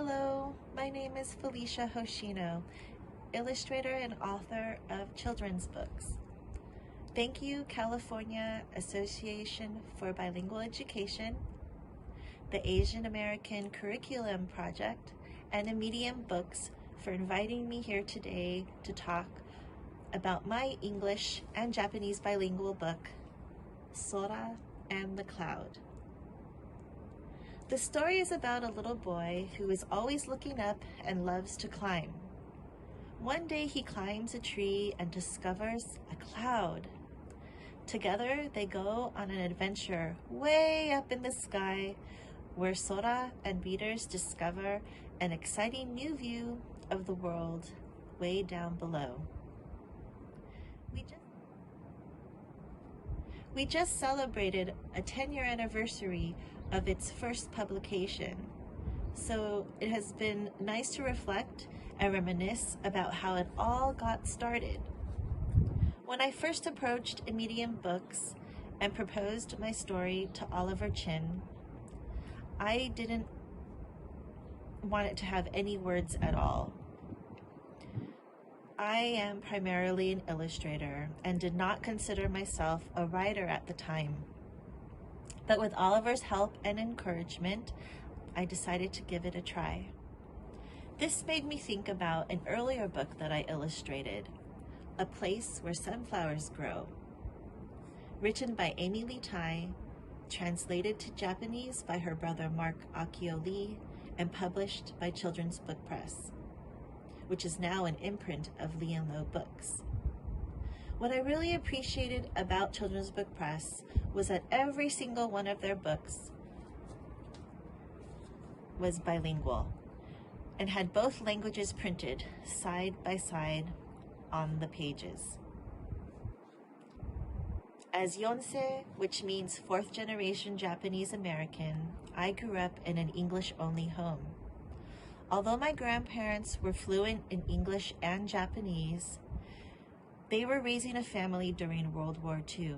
Hello, my name is Felicia Hoshino, illustrator and author of children's books. Thank you, California Association for Bilingual Education, the Asian American Curriculum Project, and Medium Books for inviting me here today to talk about my English and Japanese bilingual book, Sora and the Cloud. The story is about a little boy who is always looking up and loves to climb. One day he climbs a tree and discovers a cloud. Together they go on an adventure way up in the sky where Sora and readers discover an exciting new view of the world way down below. We just celebrated a 10-year anniversary of its first publication, so it has been nice to reflect and reminisce about how it all got started. When I first approached Medium Books and proposed my story to Oliver Chin, I didn't want it to have any words at all. I am primarily an illustrator and did not consider myself a writer at the time. But with Oliver's help and encouragement, I decided to give it a try. This made me think about an earlier book that I illustrated, A Place Where Sunflowers Grow, written by Amy Lee Tai, translated to Japanese by her brother Mark Akio Lee, and published by Children's Book Press, which is now an imprint of Lee & Low Books. What I really appreciated about Children's Book Press was that every single one of their books was bilingual and had both languages printed side by side on the pages. As Yonsei, which means fourth generation Japanese American, I grew up in an English-only home. Although my grandparents were fluent in English and Japanese, they were raising a family during World War II.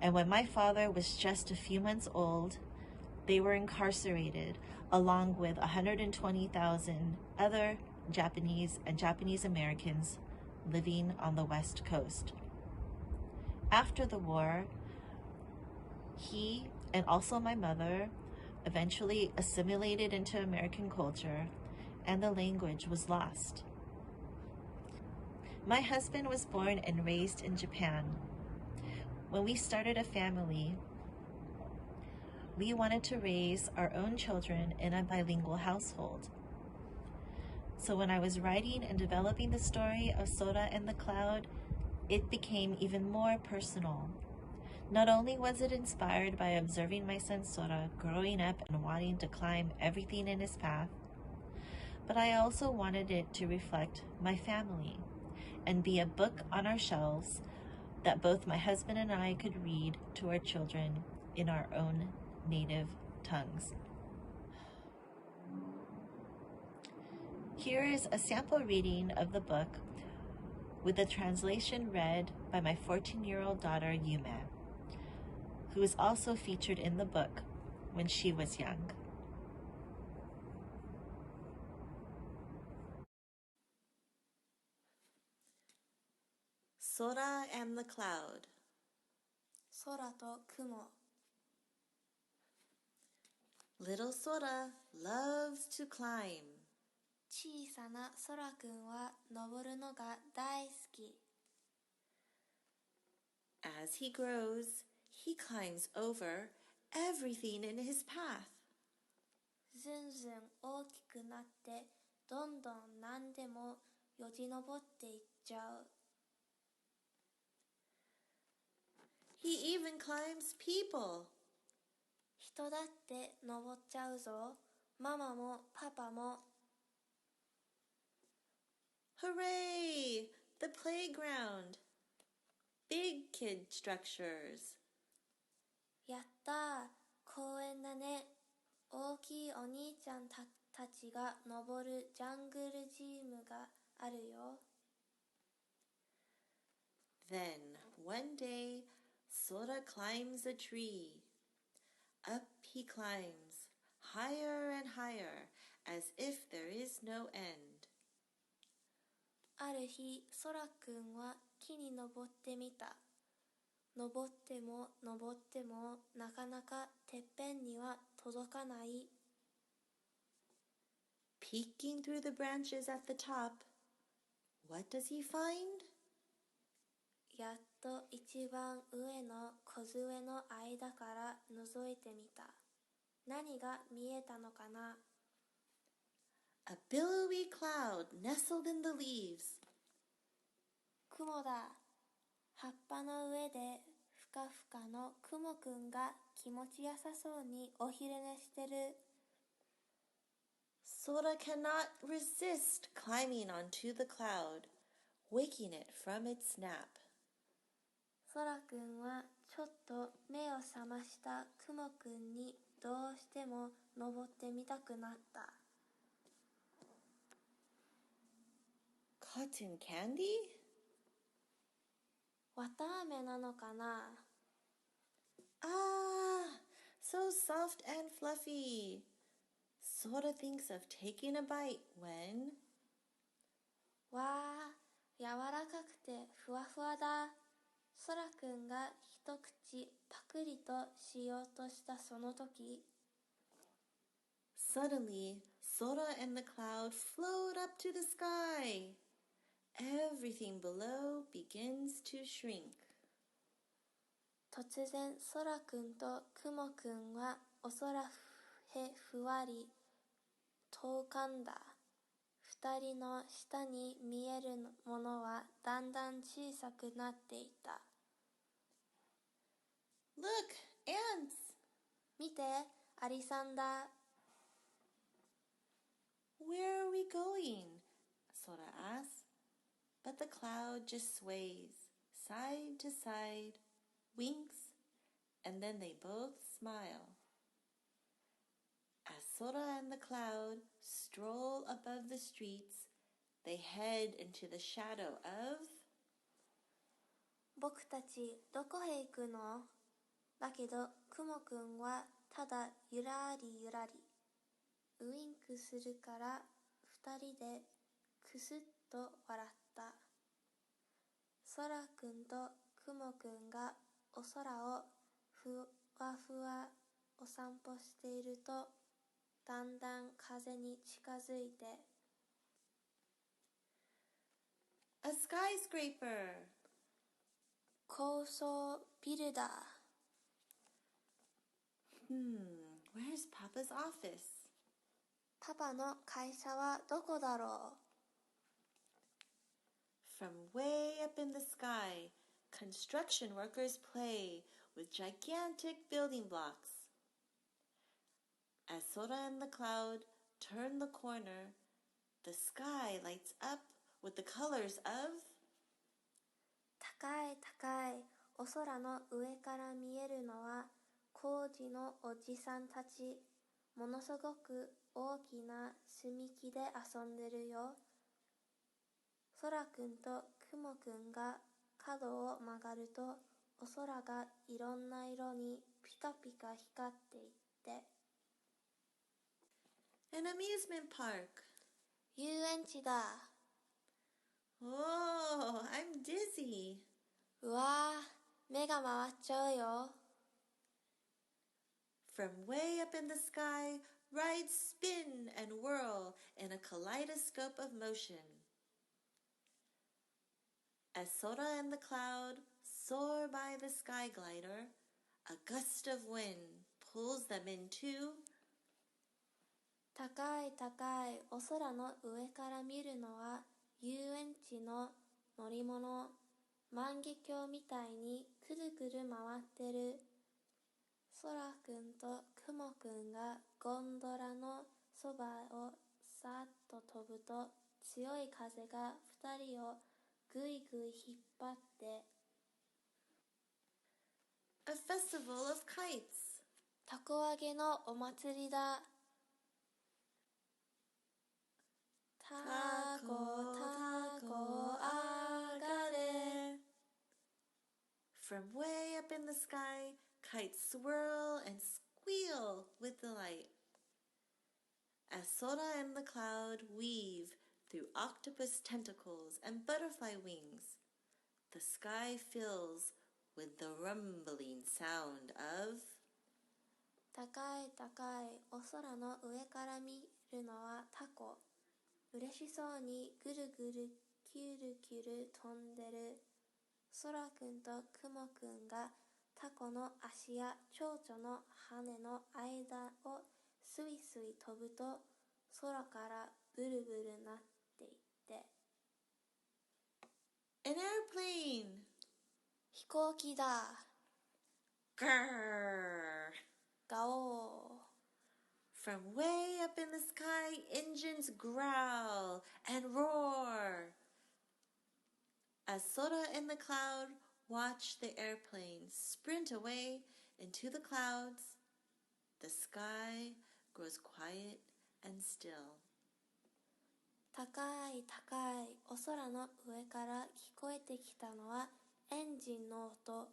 And when my father was just a few months old, they were incarcerated along with 120,000 other Japanese and Japanese Americans living on the West Coast. After the war, he and also my mother eventually assimilated into American culture, and the language was lost. My husband was born and raised in Japan. When we started a family, we wanted to raise our own children in a bilingual household. So when I was writing and developing the story of Sora and the Cloud, it became even more personal. Not only was it inspired by observing my son Sora growing up and wanting to climb everything in his path, but I also wanted it to reflect my family and be a book on our shelves that both my husband and I could read to our children in our own native tongues. Here is a sample reading of the book with the translation read by my 14-year-old daughter Yume, who is also featured in the book when she was young. Sora and the Cloud. 空と雲 Little Sora loves to climb. 小さな空くんは登るのが大好き As he grows, he climbs over everything in his path. ずんずん大きくなってどんどん何でもよじ登っていっちゃう He even climbs people. 人だって登っちゃうぞママもパパも Hooray! The playground. Big kid structures. やったー公園だね大きいお兄ちゃんたちが登るジャングルジムがあるよ Then, one day, Sora climbs a tree. Up he climbs, higher and higher, as if there is no end. ある日、ソラくんは木に登ってみた。登っても登ってもなかなかてっぺんには届かない。Peeking through the branches at the top, what does he find? やっと一番上の梢の間から覗いてみた。何が見えたのかな？ A billowy cloud nestled in the leaves. 雲だ。葉っぱの上でふかふかの雲くんが気持ちよさそうにお昼寝してる。Sora cannot resist climbing onto the cloud, waking it from its nap. ソラくんはちょっと目を覚ました雲くんにどうしても登ってみたくなった。Cotton candy? 綿あめなのかな？ Ah, so soft and fluffy. Sora thinks of taking a bite when... わあ、柔らかくてふわふわだ。ソラくんが一口パクリとしようとしたその時、Suddenly, Sora and the cloud float up to the sky. Everything below begins to shrink. 突然ソラくんとクモくんはお空へふわり飛んだ。二人の下に見えるものはだんだん小さくなっていた。Look, ants! 見て、アリさんだ。Where are we going? Sora asks. But the cloud just sways, side to side, winks, and then they both smile. As Sora and the cloud stroll above the streets, they head into the shadow of... 僕たちどこへ行くの？だけどクモくんはただゆらりゆらり。ウインクするから二人でくすっと笑った。ソラくんとクモくんがお空をふわふわお散歩していると、だんだん風に近づいて、A skyscraper! 高層ビルだ。Where's Papa's office? パパの会社はどこだろう？ From way up in the sky, construction workers play with gigantic building blocks. As Sora and the cloud turn the corner, the sky lights up with the colors of... 高い高いお空の上から見えるのは工事のおじさんたち。ものすごく大きな積み木で遊んでるよ。ソラくんとクモくんが角を曲がると、お空がいろんな色にピカピカ光っていって、An amusement park. 遊園地だ。Oh, I'm dizzy. うわー、目が回っちゃうよ。From way up in the sky, rides spin and whirl in a kaleidoscope of motion. As Sora and the cloud soar by the sky glider, a gust of wind pulls them into... 高い高いお空の上から見るのは遊園地の乗り物。万華鏡みたいにくるくる回ってる。ソラくんとクモくんがゴンドラのそばをさっと飛ぶと、強い風が二人をぐいぐい引っ張って、A festival of kites. たこ揚げのお祭りだ。たこたこあがれ。 From way up in the sky, kites swirl and squeal with delight. As Sora and the cloud weave through octopus tentacles and butterfly wings, the sky fills with the rumbling sound of 高い高いお空の上から見るのはタコ。嬉しそうにぐるぐるキュルキュル飛んでる。ソラくんとクモくんがタコの足や蝶々の羽の間をスイスイ飛ぶと空からブルブルなっていって、An airplane! 飛行機だ。Grrr! ガオー。From way up in the sky, engines growl and roar. As Sora and the cloud watch the airplane sprint away into the clouds, the sky grows quiet and still. 高い高いお空の上から聞こえてきたのはエンジンの音。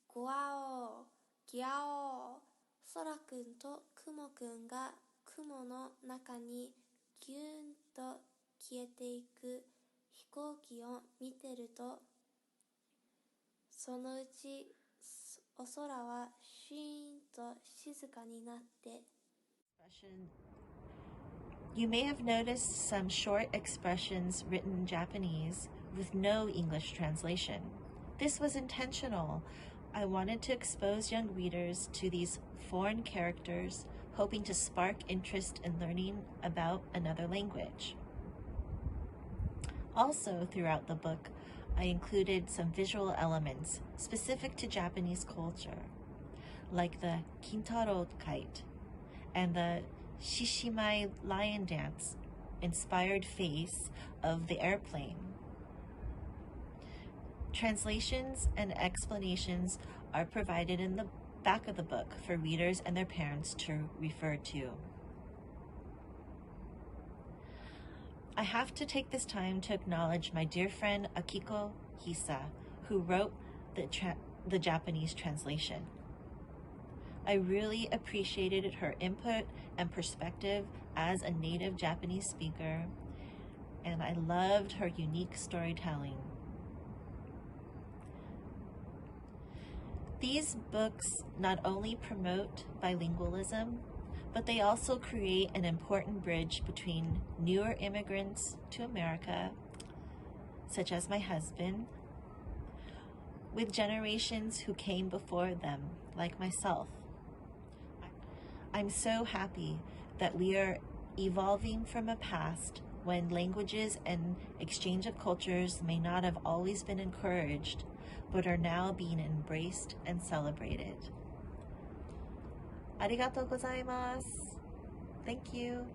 ゴワオー、ギャオー。ソラくんとクモくんが雲の中にギューンと消えていく飛行機を見てると、そのうちお空はシーンと静かになって。You may have noticed some short expressions written in Japanese with no English translation. This was intentional. I wanted to expose young readers to these foreign characters, hoping to spark interest in learning about another language. Also, throughout the book, I included some visual elements specific to Japanese culture, like the Kintaro kite and the Shishimai lion dance, inspired face of the airplane. Translations and explanations are provided in the back of the book for readers and their parents to refer to. I have to take this time to acknowledge my dear friend Akiko Hisa, who wrote the Japanese translation. I really appreciated her input and perspective as a native Japanese speaker, and I loved her unique storytelling. These books not only promote bilingualism, but they also create an important bridge between newer immigrants to America, such as my husband, with generations who came before them, like myself. I'm so happy that we are evolving from a past when languages and exchange of cultures may not have always been encouraged, but are now being embraced and celebrated. Arigatou gozaimasu. Thank you.